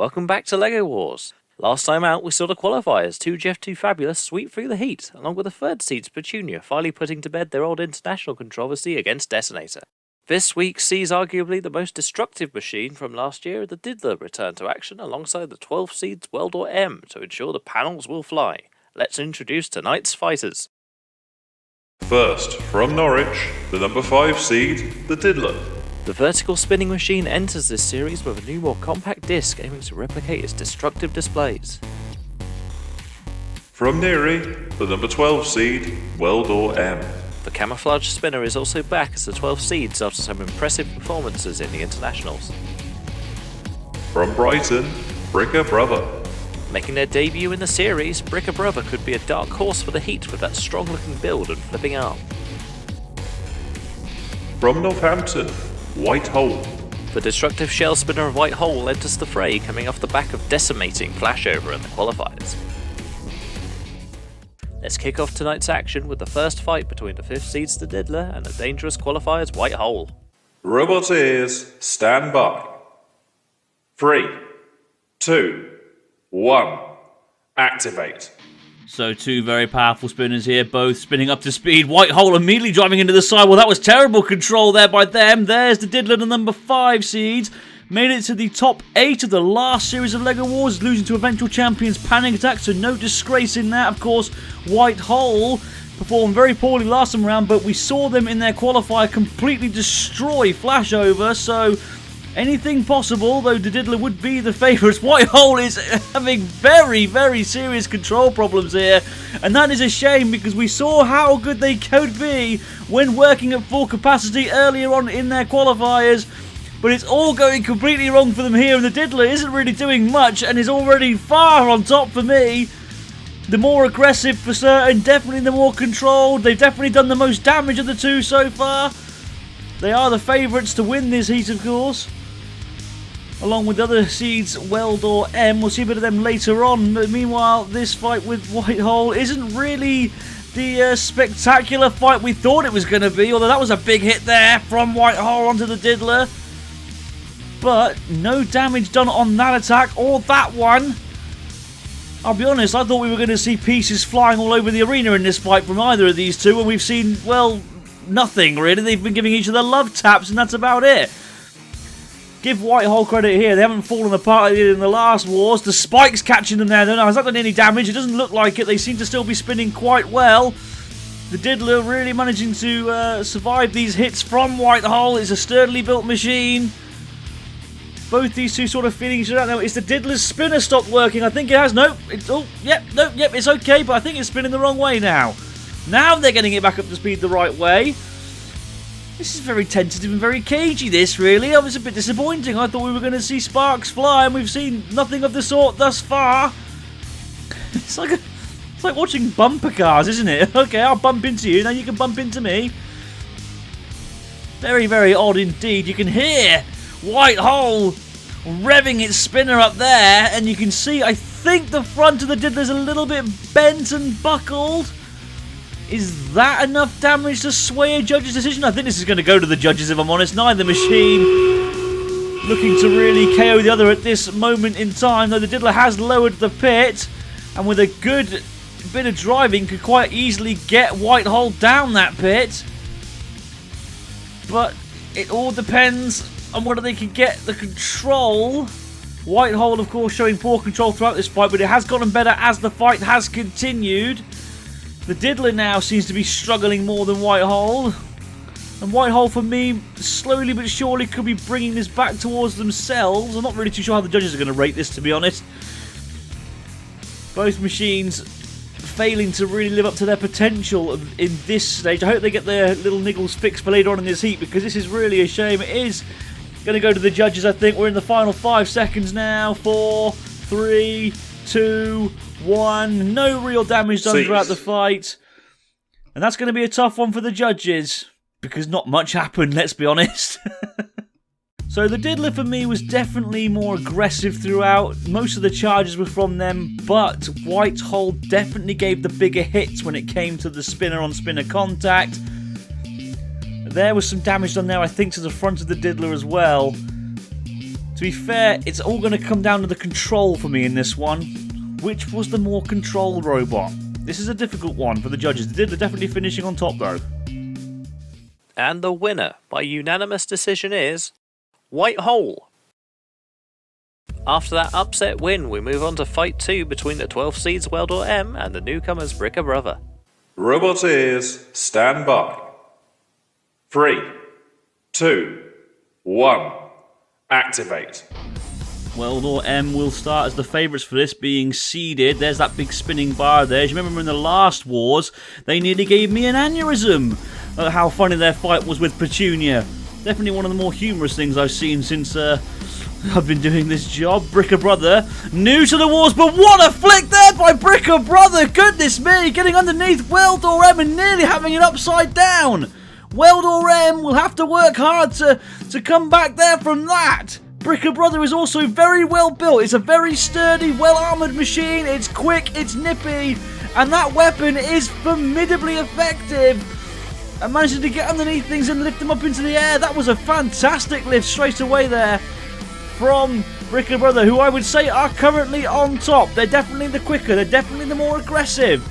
Welcome back to LEGO Wars. Last time out, we saw the qualifiers, 2Jeff2 Fabulous sweep through the heat, along with the third seeds Petunia finally putting to bed their old international controversy against Detonator. This week sees arguably the most destructive machine from last year, the Diddler, return to action alongside the 12 seeds Weldor M to ensure the panels will fly. Let's introduce tonight's fighters. First, from Norwich, the number 5 seed, the Diddler. The vertical spinning machine enters this series with a new, more compact disc aiming to replicate its destructive displays. From Neri, the number 12 seed, Weldor M. The camouflage spinner is also back as the 12 seeds after some impressive performances in the internationals. From Brighton, Bricker Brother. Making their debut in the series, Bricker Brother could be a dark horse for the heat with that strong looking build and flipping arm. From Northampton, White Hole. The destructive shell spinner of White Hole enters the fray, coming off the back of decimating Flashover in the qualifiers. Let's kick off tonight's action with the first fight between the 5th seeds the Diddler and the dangerous qualifiers White Hole. Robot ears, stand by. 3, 2, 1, activate. So two very powerful spinners here, both spinning up to speed. White Hole immediately driving into the side. Well, that was terrible control there by them. There's the Diddler, the number 5 seeds. Made it to the top 8 of the last series of LEGO Wars, losing to eventual champions Panic Attack, so no disgrace in that. Of course, White Hole performed very poorly last time around, but we saw them in their qualifier completely destroy Flashover, so anything possible, though the Diddler would be the favourites. White Hole is having very, very serious control problems here, and that is a shame because we saw how good they could be when working at full capacity earlier on in their qualifiers. But it's all going completely wrong for them here, and the Diddler isn't really doing much and is already far on top for me. The more aggressive for certain, definitely the more controlled. They've definitely done the most damage of the two so far. They are the favourites to win this heat, of course. Along with other seeds, Weldor M. We'll see a bit of them later on. But meanwhile, this fight with White Hole isn't really the spectacular fight we thought it was going to be. Although that was a big hit there from White Hole onto the Diddler. But no damage done on that attack or that one. I'll be honest, I thought we were going to see pieces flying all over the arena in this fight from either of these two, and we've seen, well, nothing really. They've been giving each other love taps, and that's about it. Give White Hole credit here. They haven't fallen apart like they did in the last wars. The spikes catching them there, though. Now, has that done any damage? It doesn't look like it. They seem to still be spinning quite well. The Diddler really managing to survive these hits from White Hole. It's a sturdily built machine. Both these two sort of feeling each other out now. Is the Diddler's spinner stopped working? I think it has. Nope. Yep, it's okay, but I think it's spinning the wrong way now. Now they're getting it back up to speed the right way. This is very tentative and very cagey, this, really. I was a bit disappointing. I thought we were going to see sparks fly, and we've seen nothing of the sort thus far. It's like watching bumper cars, isn't it? Okay, I'll bump into you, now you can bump into me. Very, very odd indeed. You can hear White Hole revving its spinner up there, and you can see, I think the front of the Diddler's a little bit bent and buckled. Is that enough damage to sway a judge's decision? I think this is going to go to the judges, if I'm honest. Neither machine looking to really KO the other at this moment in time, though the Diddler has lowered the pit, and with a good bit of driving could quite easily get White Hole down that pit. But it all depends on whether they can get the control. White Hole, of course, showing poor control throughout this fight, but it has gotten better as the fight has continued. The Diddler now seems to be struggling more than White Hole. And White Hole, for me, slowly but surely could be bringing this back towards themselves. I'm not really too sure how the judges are going to rate this, to be honest. Both machines failing to really live up to their potential in this stage. I hope they get their little niggles fixed for later on in this heat, because this is really a shame. It is going to go to the judges, I think. We're in the final 5 seconds now. 4, 3, 2, 1. No real damage done throughout the fight. And that's going to be a tough one for the judges, because not much happened, let's be honest. So the Diddler for me was definitely more aggressive throughout. Most of the charges were from them, but White Hole definitely gave the bigger hits when it came to the spinner-on-spinner contact. There was some damage done there, I think, to the front of the Diddler as well, To be fair, it's all going to come down to the control for me in this one. Which was the more controlled robot? This is a difficult one for the judges. They're definitely finishing on top though. And the winner by unanimous decision is White Hole. After that upset win, we move on to Fight 2 between the 12 seeds Weldor M and the newcomers Bricker Brother. Roboteers, stand by. 3, 2, 1, activate. Weldor M will start as the favourites for this, being seeded. There's that big spinning bar there. As you remember in the last wars, they nearly gave me an aneurysm. How funny their fight was with Petunia. Definitely one of the more humorous things I've seen since I've been doing this job. Bricker Brother, new to the wars, but what a flick there by Bricker Brother! Goodness me, getting underneath Weldor M and nearly having it upside down. Weldor M will have to work hard to come back there from that. Bricker Brother is also very well built. It's a very sturdy, well-armoured machine. It's quick, it's nippy, and that weapon is formidably effective. And managing to get underneath things and lift them up into the air. That was a fantastic lift straight away there from Bricker Brother, who I would say are currently on top. They're definitely the quicker, they're definitely the more aggressive,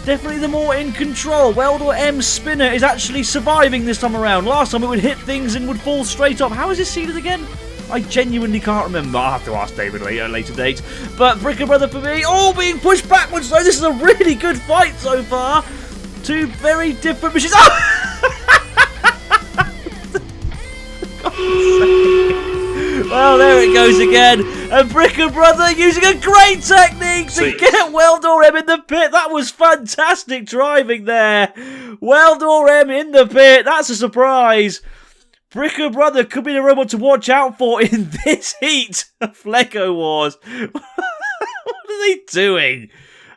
definitely the more in control. Weldor M's spinner is actually surviving this time around. Last time it would hit things and would fall straight off. How is it seeded again? I genuinely can't remember. I'll have to ask David at a later date. But Bricker Brother for me, all being pushed backwards though. This is a really good fight so far. Two very different machines. Well, there it goes again. And Bricker Brother using a great technique to get Weldor M in the pit. That was fantastic driving there. Weldor M in the pit. That's a surprise. Bricker Brother could be the robot to watch out for in this heat of LEGO Wars. What are they doing?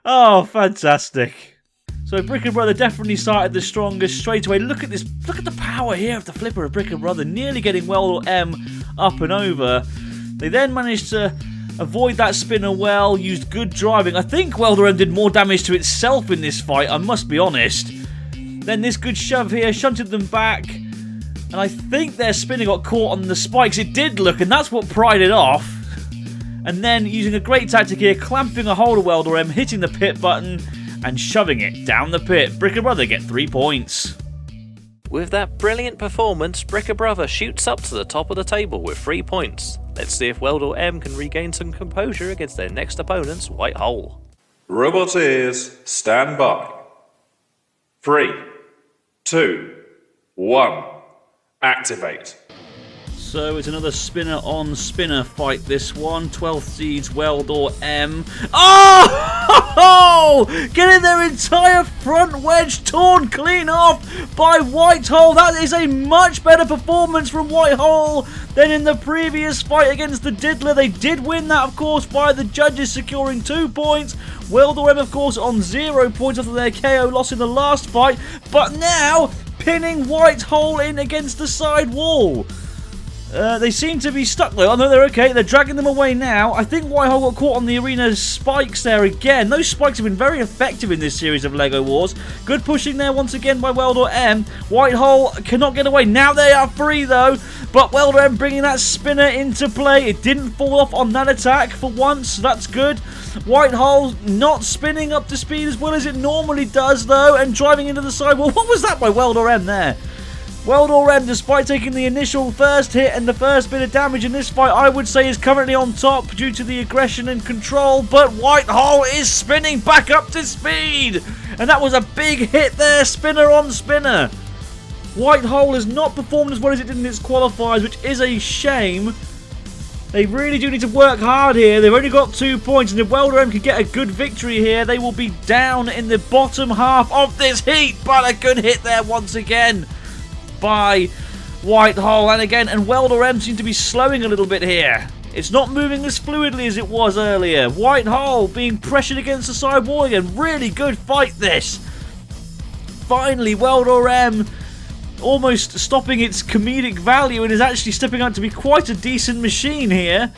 Oh, fantastic. So Bricker Brother definitely started the strongest straight away. Look at this. Look at the power here of the flipper of Bricker Brother. Nearly getting Weldor M up and over. They then managed to avoid that spinner well. Used good driving. I think Weldor M did more damage to itself in this fight, I must be honest. Then this good shove here shunted them back. And I think their spinner got caught on the spikes. It did look, and that's what pried it off. And then using a great tactic here, clamping a hold of Weldor M, hitting the pit button, and shoving it down the pit. Bricker Brother get 3 points. With that brilliant performance, Bricker Brother shoots up to the top of the table with 3 points. Let's see if Weldor M can regain some composure against their next opponent's White Hole. Roboteers, stand by. 3, 2, 1, activate. So it's another spinner on spinner fight, this one. 12th seeds Weldor M. Oh! Getting their entire front wedge torn clean off by White Hole. That is a much better performance from White Hole than in the previous fight against the Diddler. They did win that, of course, by the judges securing 2 points. Weldor M, of course, on 0 points after their KO loss in the last fight. But now, pinning White Hole in against the side wall. They seem to be stuck though. Oh no, they're okay. They're dragging them away now. I think White Hole got caught on the arena spikes there again. Those spikes have been very effective in this series of LEGO Wars. Good pushing there once again by Weldor M. White Hole cannot get away. Now they are free though. But Weldor M bringing that spinner into play. It didn't fall off on that attack for once. So that's good. White Hole not spinning up to speed as well as it normally does though. And driving into the sidewall. What was that by Weldor M there? Weldor M, despite taking the initial first hit and the first bit of damage in this fight, I would say is currently on top due to the aggression and control, but White Hole is spinning back up to speed! And that was a big hit there, spinner on spinner. White Hole has not performed as well as it did in its qualifiers, which is a shame. They really do need to work hard here. They've only got 2 points, and if Weldor M can get a good victory here, they will be down in the bottom half of this heat, but a good hit there once again by White Hole, and Weldor M seem to be slowing a little bit here. It's not moving as fluidly as it was earlier. White Hole being pressured against the side wall again. Really good fight this. Finally, Weldor M almost stopping its comedic value and is actually stepping out to be quite a decent machine here.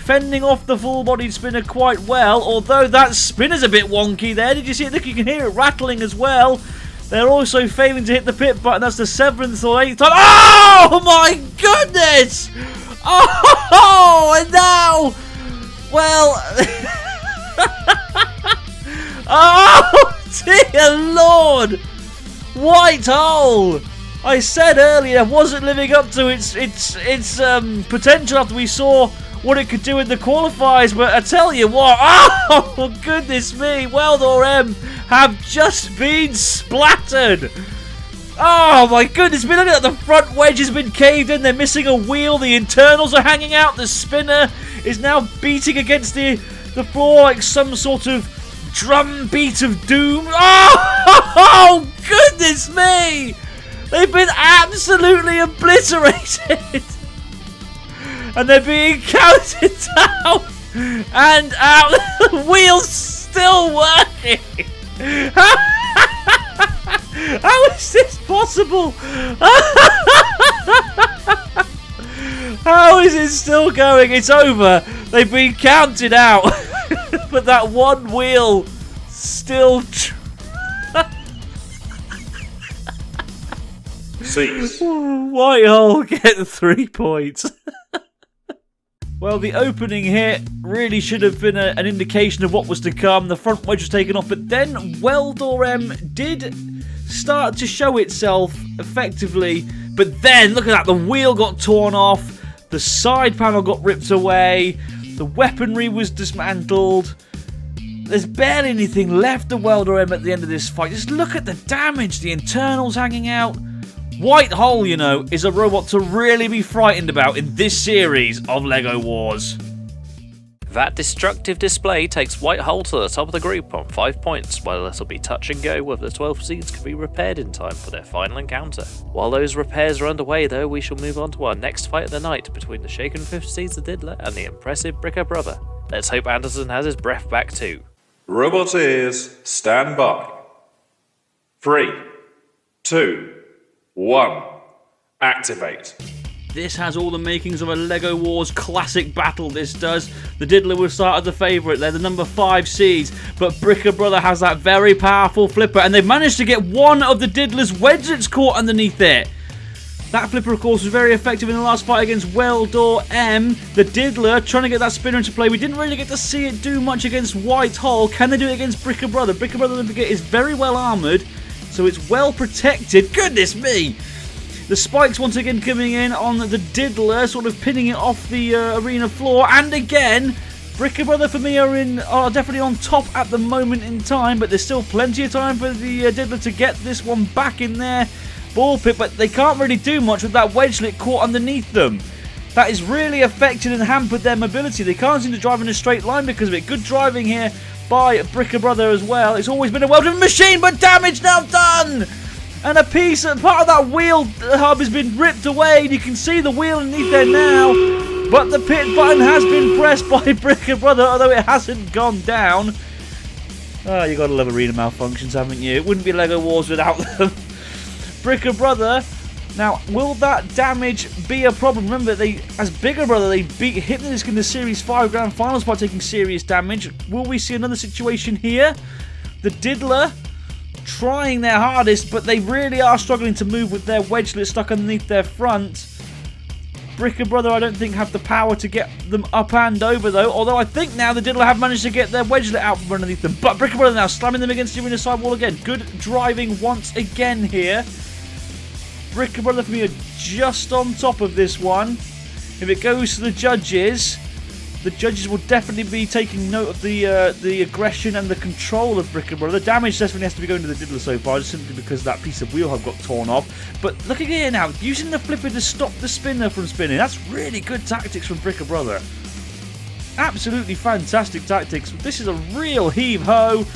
Fending off the full-bodied spinner quite well, although that spinner's a bit wonky there. Did you see it? Look, you can hear it rattling as well. They're also failing to hit the pit button. That's the 7th or 8th time. Oh my goodness! Oh, and now, well, oh dear Lord, White Hole. I said earlier wasn't living up to its potential after we saw what it could do in the qualifiers, but I tell you what, oh goodness me, Weldor M have just been splattered. Oh my goodness me, look at that, the front wedge has been caved in, they're missing a wheel, the internals are hanging out, the spinner is now beating against the floor like some sort of drum beat of doom. Oh goodness me! They've been absolutely obliterated! And they're being counted down and out. The wheel's still working! How is this possible? How is it still going? It's over. They've been counted out. But that one wheel still... Cease. Whitehole get 3 points. Well, the opening hit really should have been an indication of what was to come. The front wedge was taken off, but then Weldor M did start to show itself effectively. But then, look at that, the wheel got torn off, the side panel got ripped away, the weaponry was dismantled. There's barely anything left of Weldor M at the end of this fight. Just look at the damage, the internals hanging out. White Hole, you know, is a robot to really be frightened about in this series of LEGO Wars. That destructive display takes White Hole to the top of the group on 5 points, while it'll be touch and go whether the 12 seeds can be repaired in time for their final encounter. While those repairs are underway though, we shall move on to our next fight of the night between the shaken 5th seeds of Diddler and the impressive Bricker Brother. Let's hope Anderson has his breath back too. Robot ears, stand by. 3, 2, 1. Activate. This has all the makings of a LEGO Wars classic battle, this does. The Diddler was started the favourite, they're the number 5 seeds, but Bricker Brother has that very powerful flipper, and they've managed to get one of the Diddler's wedges caught underneath it. That flipper, of course, was very effective in the last fight against Weldor M. The Diddler trying to get that spinner into play. We didn't really get to see it do much against White Hole. Can they do it against Bricker Brother? Bricker Brother, don't forget, is very well armoured, so it's well protected. Goodness me! The spikes once again coming in on the Diddler, sort of pinning it off the arena floor. And again, Bricker Brother for me are definitely on top at the moment in time, but there's still plenty of time for the Diddler to get this one back in their ball pit, but they can't really do much with that wedgelet caught underneath them. That has really affected and hampered their mobility. They can't seem to drive in a straight line because of it. Good driving here by Bricker Brother as well. It's always been a well-driven machine, but damage now done! And a piece, part of that wheel hub has been ripped away, and you can see the wheel underneath there now. But the pit button has been pressed by Bricker Brother, although it hasn't gone down. Oh, you gotta love arena malfunctions, haven't you? It wouldn't be LEGO Wars without them. Bricker Brother. Now, will that damage be a problem? Remember, as Bigger Brother, they beat Hypnodisc in the Series 5 Grand Finals by taking serious damage. Will we see another situation here? The Diddler trying their hardest, but they really are struggling to move with their wedgelet stuck underneath their front. Bricker Brother, I don't think, have the power to get them up and over, though. Although I think now the Diddler have managed to get their wedgelet out from underneath them. But Bricker Brother now slamming them against the arena sidewall again. Good driving once again here. Bricker Brother for me are just on top of this one. If it goes to the judges will definitely be taking note of the aggression and the control of Bricker Brother. The damage definitely has to be going to the Diddler so far, just simply because that piece of wheel hub got torn off. But look at here now, using the flipper to stop the spinner from spinning. That's really good tactics from Bricker Brother. Absolutely fantastic tactics. This is a real heave-ho.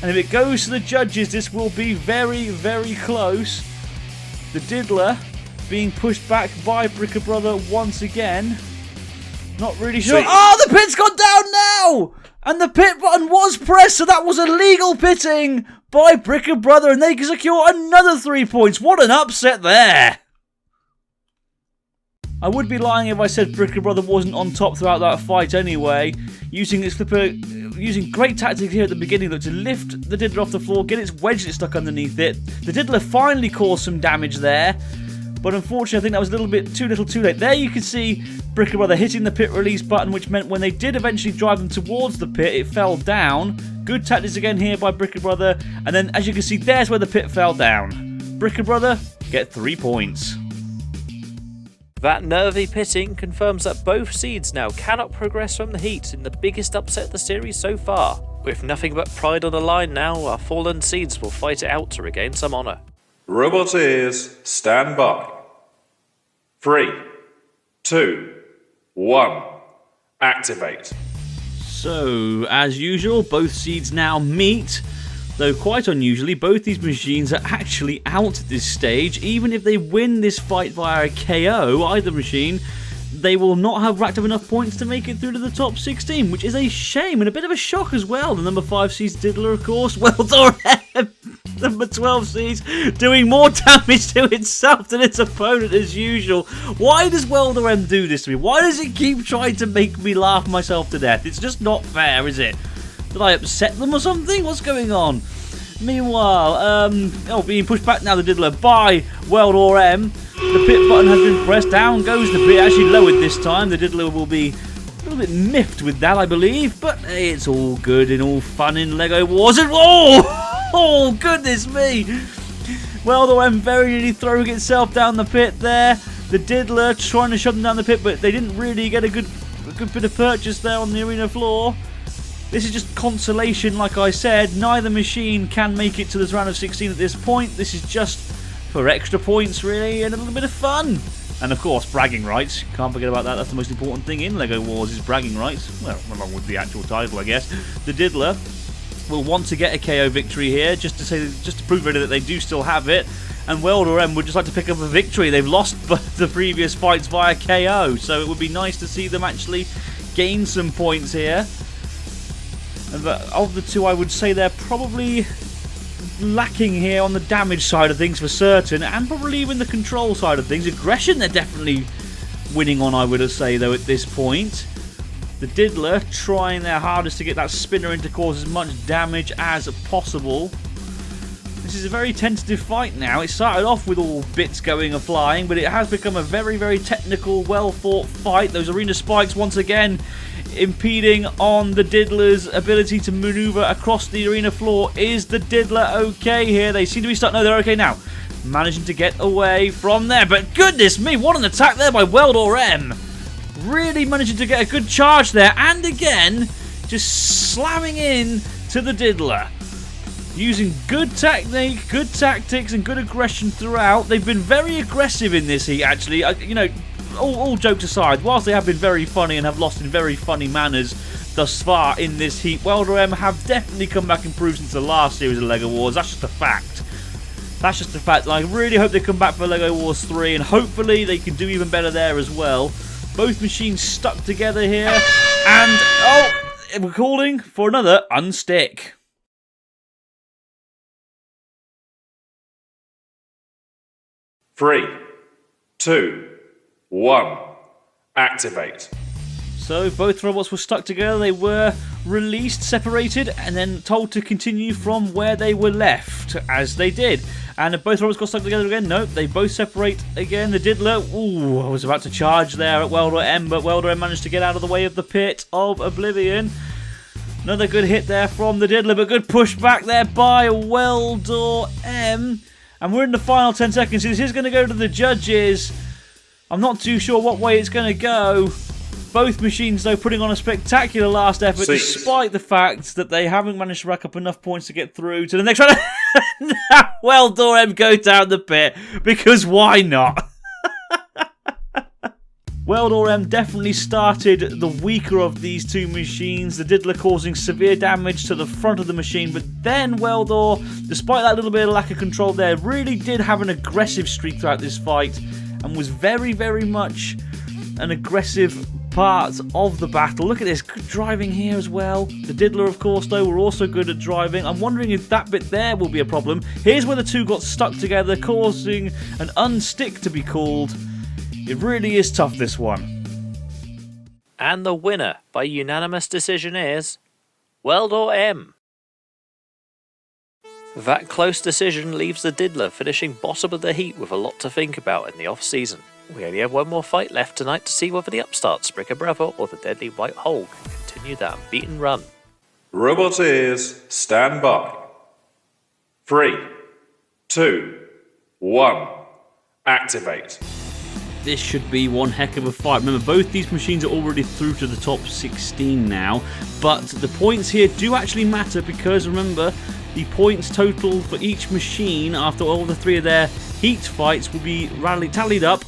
And if it goes to the judges, this will be very, very close. The Diddler being pushed back by Bricker Brother once again. Not really sure. Oh, the pit's gone down now! And the pit button was pressed, so that was illegal pitting by Bricker Brother, and they can secure another 3 points. What an upset there! I would be lying if I said Bricker Brother wasn't on top throughout that fight anyway. Using its flipper, using great tactics here at the beginning though, to lift the Diddler off the floor, get its wedgelet stuck underneath it. The Diddler finally caused some damage there. but unfortunately I think that was a little bit too little too late. There you can see Bricker Brother hitting the pit release button, which meant when they did eventually drive them towards the pit, it fell down. Good tactics again here by Bricker Brother, and then as you can see, there's where the pit fell down. Bricker Brother get 3 points. That nervy pitting confirms that both seeds now cannot progress from the heat in the biggest upset of the series so far. With nothing but pride on the line now, our fallen seeds will fight it out to regain some honour. Robot ears, stand by. 3, 2, 1, activate. So, as usual, both seeds now meet. Though quite unusually, both these machines are actually out at this stage. Even if they win this fight via a KO, either machine, they will not have racked up enough points to make it through to the top 16, which is a shame and a bit of a shock as well. The number 5 seeds Diddler, of course, Weldor M, number 12 seeds, doing more damage to itself than its opponent as usual. Why does Weldor M do this to me? Why does it keep trying to make me laugh myself to death? It's just not fair, is it? Did I upset them or something? What's going on? Meanwhile, being pushed back now, the Diddler by Weldor M. The pit button has been pressed. Down goes the pit, actually lowered this time. The Diddler will be a little bit miffed with that, I believe. But hey, it's all good and all fun in LEGO Wars. And oh, goodness me. Weldor M very nearly throwing itself down the pit there. The Diddler trying to shove them down the pit, but they didn't really get a good bit of purchase there on the arena floor. This is just consolation, like I said. Neither machine can make it to this round of 16 at this point. This is just for extra points, really, and a little bit of fun. And, of course, bragging rights. Can't forget about that. That's the most important thing in LEGO Wars is bragging rights. Well, along with the actual title, I guess. The Diddler will want to get a KO victory here, just to prove really that they do still have it. And Weldor M would just like to pick up a victory. They've lost the previous fights via KO, so it would be nice to see them actually gain some points here. And of the two, I would say they're probably lacking here on the damage side of things for certain, and probably even the control side of things. Aggression they're definitely winning on, I would say, though, at this point. The Diddler trying their hardest to get that spinner in to cause as much damage as possible. This is a very tentative fight now. It started off with all bits going and flying, but it has become a very, very technical, well-fought fight. Those arena spikes, once again, impeding on the Diddler's ability to maneuver across the arena floor. Is the Diddler okay here? They seem to be starting... No, they're okay now. Managing to get away from there. But goodness me, what an attack there by Weldor M. Really managing to get a good charge there. And again, just slamming in to the Diddler. Using good technique, good tactics, and good aggression throughout. They've been very aggressive in this heat, actually. All jokes aside, whilst they have been very funny and have lost in very funny manners thus far in this heat, Weldor M have definitely come back improved since the last series of LEGO Wars. That's just a fact. That's just a fact. I really hope they come back for LEGO Wars 3, and hopefully they can do even better there as well. Both machines stuck together here, and we're calling for another unstick. Three, 2, 1, activate. So both robots were stuck together. They were released, separated, and then told to continue from where they were left, as they did. And both robots got stuck together again. Nope, they both separate again. The Diddler, I was about to charge there at Weldor M, but Weldor M managed to get out of the way of the pit of Oblivion. Another good hit there from the Diddler, but good push back there by Weldor M. And we're in the final 10 seconds. This is going to go to the judges. I'm not too sure what way it's going to go. Both machines, though, putting on a spectacular last effort, despite the fact that they haven't managed to rack up enough points to get through to the next round. Now, Weldor M go down the pit, because why not? Weldor M definitely started the weaker of these two machines, the Diddler causing severe damage to the front of the machine, but then Weldor, despite that little bit of lack of control there, really did have an aggressive streak throughout this fight, and was very, very much an aggressive part of the battle. Look at this, good driving here as well. The Diddler, of course, though, were also good at driving. I'm wondering if that bit there will be a problem. Here's where the two got stuck together, causing an unstick to be called. It really is tough, this one. And the winner by unanimous decision is Weldor M. That close decision leaves the Diddler finishing bottom of the heat with a lot to think about in the off-season. We only have one more fight left tonight to see whether the upstarts Bricker Brother or the Deadly White Hole can continue that unbeaten run. Robot ears, stand by. 3, 2, 1, activate. This should be one heck of a fight. Remember, both these machines are already through to the top 16 now, but the points here do actually matter because, remember, the points total for each machine after all the three of their heat fights will be tallied up,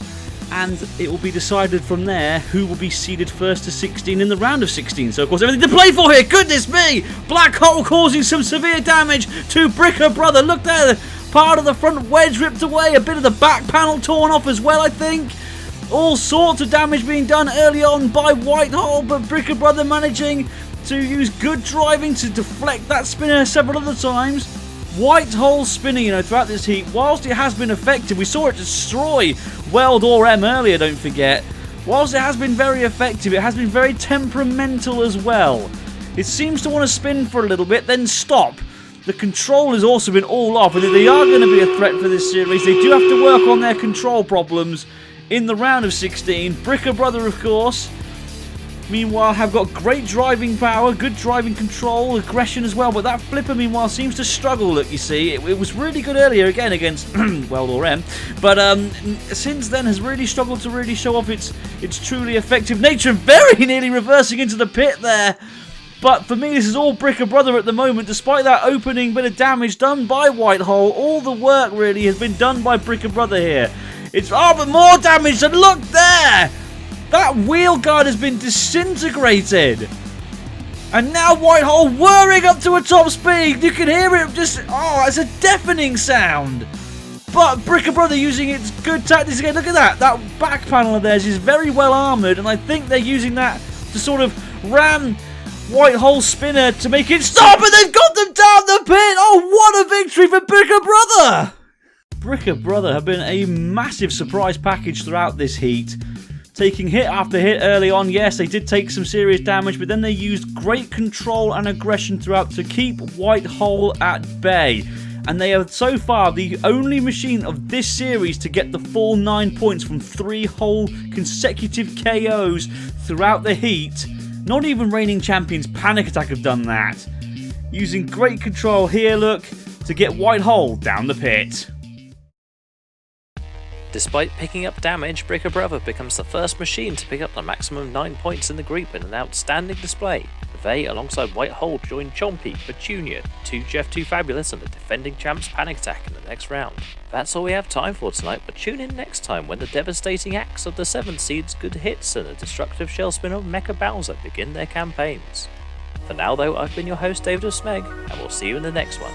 and it will be decided from there who will be seeded first to 16 in the round of 16. So, of course, everything to play for here. Goodness me! Black Hole causing some severe damage to Bricker Brother. Look there, part of the front wedge ripped away, a bit of the back panel torn off as well, I think. All sorts of damage being done early on by White Hole, but Bricker Brother managing to use good driving to deflect that spinner several other times. White Hole spinning, throughout this heat, whilst it has been effective, we saw it destroy Weld or M earlier, don't forget. Whilst it has been very effective, it has been very temperamental as well. It seems to want to spin for a little bit, then stop. The control has also been all off, and if they are going to be a threat for this series, they do have to work on their control problems in the round of 16. Bricker Brother, of course, meanwhile, have got great driving power, good driving control, aggression as well, but that flipper, meanwhile, seems to struggle, look, you see. It was really good earlier, again, against Weld or M, but since then has really struggled to really show off its truly effective nature, very nearly reversing into the pit there. But for me, this is all Bricker Brother at the moment, despite that opening bit of damage done by White Hole. All the work, really, has been done by Bricker Brother here. But more damage, and look there! That wheel guard has been disintegrated. And now White Hole whirring up to a top speed. You can hear it just, it's a deafening sound. But Bricker Brother using its good tactics again. Look at that. That back panel of theirs is very well armoured, and I think they're using that to sort of ram White Hole spinner to make it stop, and they've got them down the pit. Oh, what a victory for Bricker Brother. Bricker Brother have been a massive surprise package throughout this heat. Taking hit after hit early on, yes, they did take some serious damage, but then they used great control and aggression throughout to keep White Hole at bay. And they are so far the only machine of this series to get the full 9 points from 3 whole consecutive KOs throughout the heat. Not even reigning champions Panic Attack have done that. Using great control here, look, to get White Hole down the pit. Despite picking up damage, Bricker Brother becomes the first machine to pick up the maximum 9 points in the group in an outstanding display. They, alongside White Hole, join Chompy, Petunia, 2Jeff2 Fabulous and the defending champs Panic Attack in the next round. That's all we have time for tonight, but tune in next time when the devastating axe of the 7th seeds Good Hits and the destructive shell spinner Mecha Bowser begin their campaigns. For now though, I've been your host David of Smeg, and we'll see you in the next one.